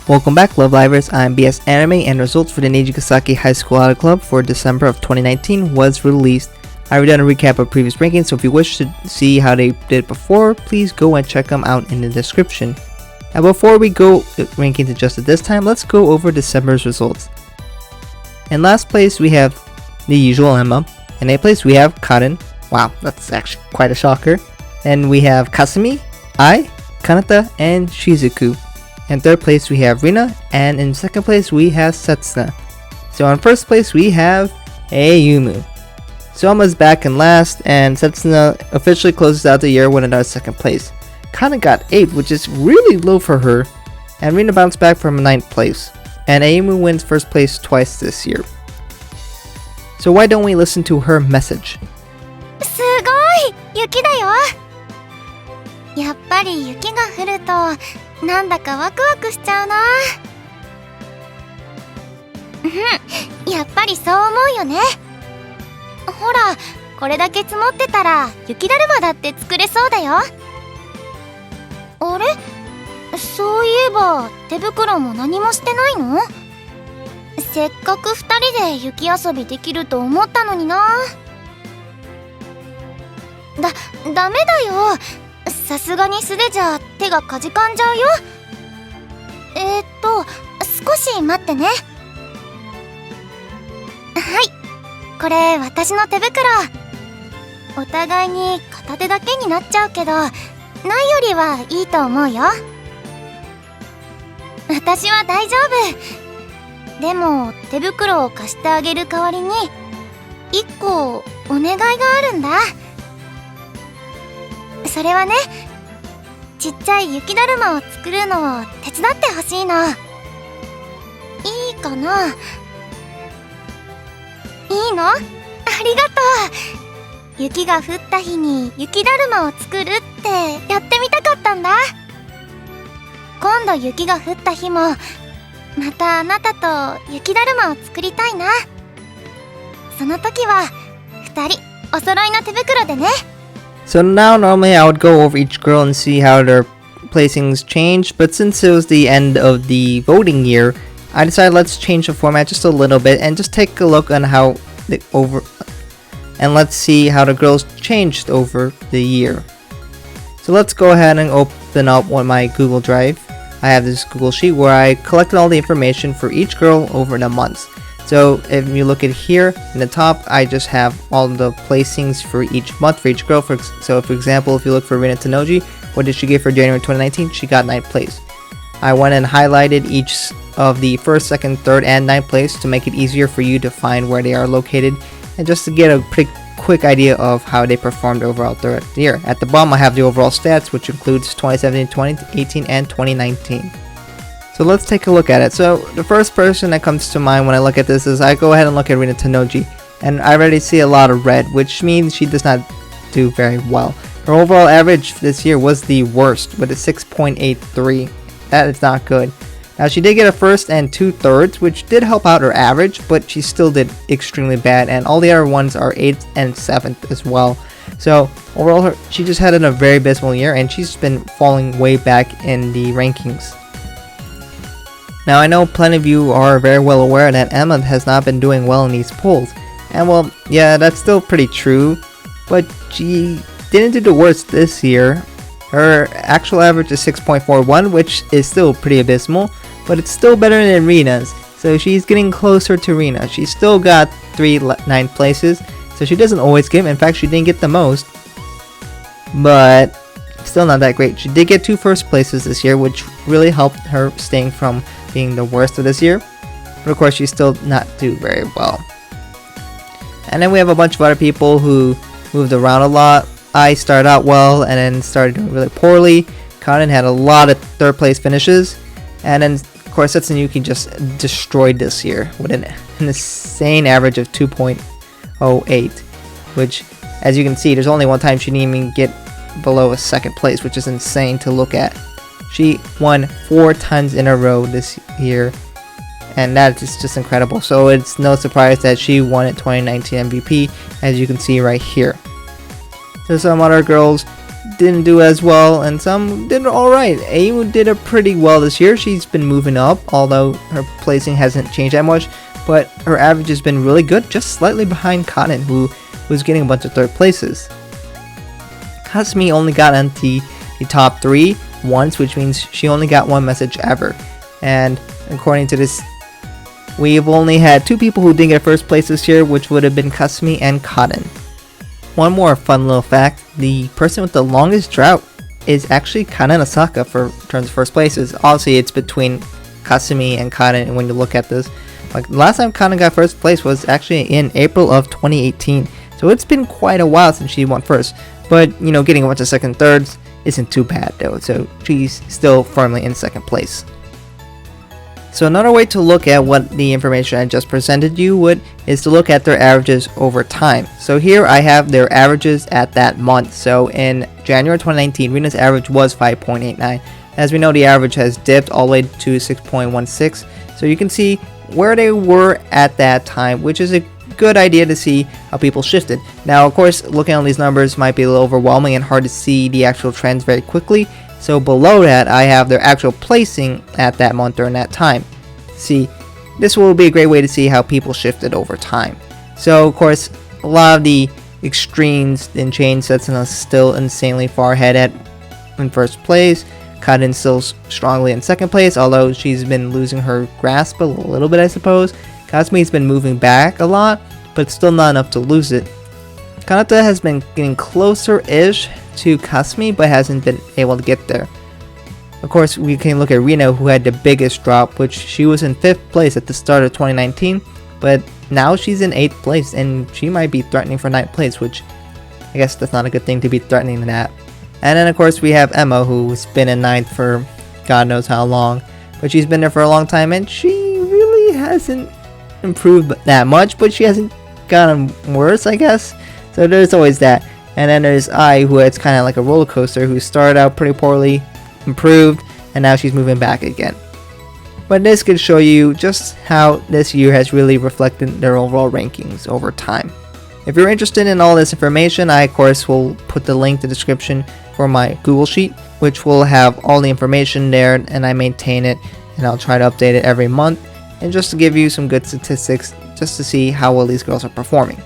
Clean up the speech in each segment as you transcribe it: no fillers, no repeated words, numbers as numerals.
Welcome back, Love Livers. I'm BS Anime, and results for the Nijigasaki High School Idol Club for December of 2019 was released. I've done a recap of previous rankings, so if you wish to see how they did before, please go and check them out in the description. And before we go rankings adjusted this time, let's go over December's results. In last place, we have the usual Emma. In 8th place, we have Karen. Wow, that's actually quite a shocker. And we have Kasumi, Ai, Kanata, and Shizuku. In 3rd place, we have Rina, and in 2nd place, we have Setsuna. So in 1st place, we have Ayumu. Soma's back in last, and Setsuna officially closes out the year with another 2nd place. Kana got 8th, which is really low for her, and Rina bounced back from 9th place. And Ayumu wins 1st place twice this year. So why don't we listen to her message? すごい雪だよ。やっぱり雪が降るとなんだかワクワクしちゃうな。やっぱりそう思うよね。ほら、これだけ積もってたら雪だるまだって作れそうだよ。あれ？そういえば手袋も何もしてないの？せっかく2人で雪遊びできると思ったのにな。ダメだよ。さすがに素手じゃ手がかじかんじゃうよ。少し待ってね。はい、これ私の手袋。お互いに片手だけになっちゃうけど、ないよりはいいと思うよ。私は大丈夫。でも手袋を貸してあげる代わりに1個お願いがあるんだ。それはね、ちっちゃい雪だるまを作るのを手伝ってほしいの。いいかな？いいの？ありがとう。雪が降った日に雪だるまを作るってやってみたかったんだ。今度雪が降った日もまたあなたと雪だるまを作りたいな。その時は2人お揃いの手袋でね。So now normally I would go over each girl and see how their placings changed, but since it was the end of the voting year, I decided let's change the format just a little bit and just take a look on how and let's see how the girls changed over the year. So let's go ahead and open up my Google Drive. I have this Google Sheet where I collected all the information for each girl over the months. So if you look at here in the top, I just have all the placings for each month for each girl. So for example, if you look for Rina Tanoji, what did she get for January 2019? She got 9th place. I went and highlighted each of the 1st, 2nd, 3rd, and 9th place to make it easier for you to find where they are located and just to get a pretty quick idea of how they performed overall throughout the year. At the bottom, I have the overall stats, which includes 2017, 2018, and 2019. So let's take a look at it. So the first person that comes to mind when I look at this is I go ahead and look at Rina Tanoji, and I already see a lot of red, which means she does not do very well. Her overall average this year was the worst with a 6.83. That is not good. Now she did get a 1st and 2 3rds, which did help out her average, but she still did extremely bad, and all the other ones are 8th and 7th as well. So overall, she just had a very abysmal year, and she's been falling way back in the rankings. Now I know plenty of you are very well aware that Emma has not been doing well in these polls, and well, yeah, that's still pretty true, but she didn't do the worst this year. Her actual average is 6.41, which is still pretty abysmal, but it's still better than Rina's, so she's getting closer to Rina. She still got 3 9th places, so she doesn't always get, in fact she didn't get the most, but still not that great. She did get 2 1st places this year, which really helped her staying from being the worst of this year, but of course she still not do very well. And then we have a bunch of other people who moved around a lot. I started out well and then started doing really poorly. Kanen had a lot of 3rd place finishes, and then of course Setsunuki just destroyed this year with an insane average of 2.08, which as you can see there's only one time she didn't even get below a 2nd place, which is insane to look at. She won 4 times in a row this year, and that is just incredible. So it's no surprise that she won it 2019 MVP, as you can see right here. So some other girls didn't do as well, and some did alright. Ayu did pretty well this year. She's been moving up, although her placing hasn't changed that much, but her average has been really good, just slightly behind Kaden, who was getting a bunch of third places. Kasumi only got into the top 3 once, which means she only got one message ever. And according to this, we've only had 2 people who didn't get first place this year, which would have been Kasumi and Kaden. One more fun little fact, the person with the longest drought is actually Kaden Osaka for terms of first places. Obviously it's between Kasumi and Kaden when you look at this. Like the last time Kaden got first place was actually in April of 2018. So it's been quite a while since she won first. But you know, getting a bunch of second thirds isn't too bad though. So she's still firmly in second place. So another way to look at what the information I just presented you is to look at their averages over time. So here I have their averages at that month. So in January 2019, Rina's average was 5.89. As we know, the average has dipped all the way to 6.16. So you can see where they were at that time, which is a good idea to see how people shifted. Now, of course, looking at these numbers might be a little overwhelming and hard to see the actual trends very quickly. So below that, I have their actual placing at that month during that time. See, this will be a great way to see how people shifted over time. So, of course, a lot of the extremes in change sets us still insanely far ahead in first place. Kaden still strongly in second place, although she's been losing her grasp a little bit, I suppose. Kasumi's been moving back a lot, but still not enough to lose it. Kanata has been getting closer-ish to Kasumi, but hasn't been able to get there. Of course, we can look at Rina, who had the biggest drop, which she was in 5th place at the start of 2019, but now she's in 8th place, and she might be threatening for 9th place, which I guess that's not a good thing to be threatening that. And then of course we have Emma, who's been in 9th for God knows how long, but she's been there for a long time, and she really hasn't improved that much, but she hasn't gotten worse, I guess. So there's always that. And then there's Ai, who it's kind of like a roller coaster, who started out pretty poorly, improved, and now she's moving back again. But this could show you just how this year has really reflected their overall rankings over time. If you're interested in all this information, I of course will put the link in the description for my Google Sheet, which will have all the information there, and I maintain it, and I'll try to update it every month, and just to give you some good statistics just to see how well these girls are performing.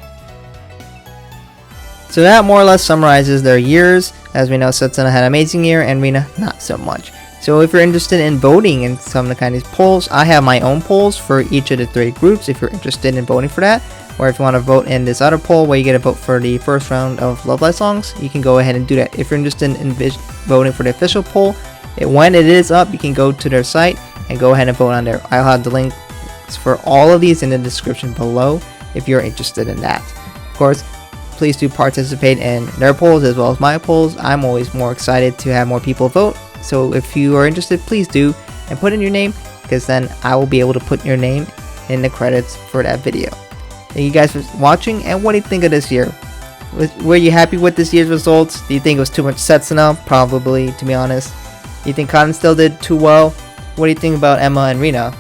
So that more or less summarizes their years. As we know, Setsuna had an amazing year and Rina not so much. So if you're interested in voting in some of the kind of these polls, I have my own polls for each of the 3 groups if you're interested in voting for that. Or if you want to vote in this other poll where you get a vote for the first round of Love Live songs, you can go ahead and do that. If you're interested in voting for the official poll, when it is up, you can go to their site and go ahead and vote on there. I'll have the links for all of these in the description below if you're interested in that. Of course, please do participate in their polls as well as my polls. I'm always more excited to have more people vote. So if you are interested, please do, and put in your name, because then I will be able to put your name in the credits for that video. Thank you guys for watching, and what do you think of this year? Were you happy with this year's results? Do you think it was too much Setsuna? Probably, to be honest. Do you think Kaden still did too well? What do you think about Emma and Rina?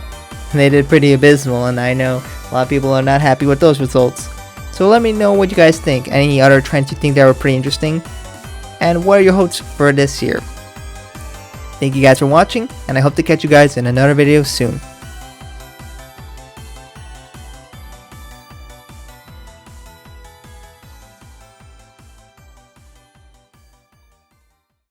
They did pretty abysmal, and I know a lot of people are not happy with those results. So let me know what you guys think. Any other trends you think that were pretty interesting? And what are your hopes for this year? Thank you guys for watching, and I hope to catch you guys in another video soon.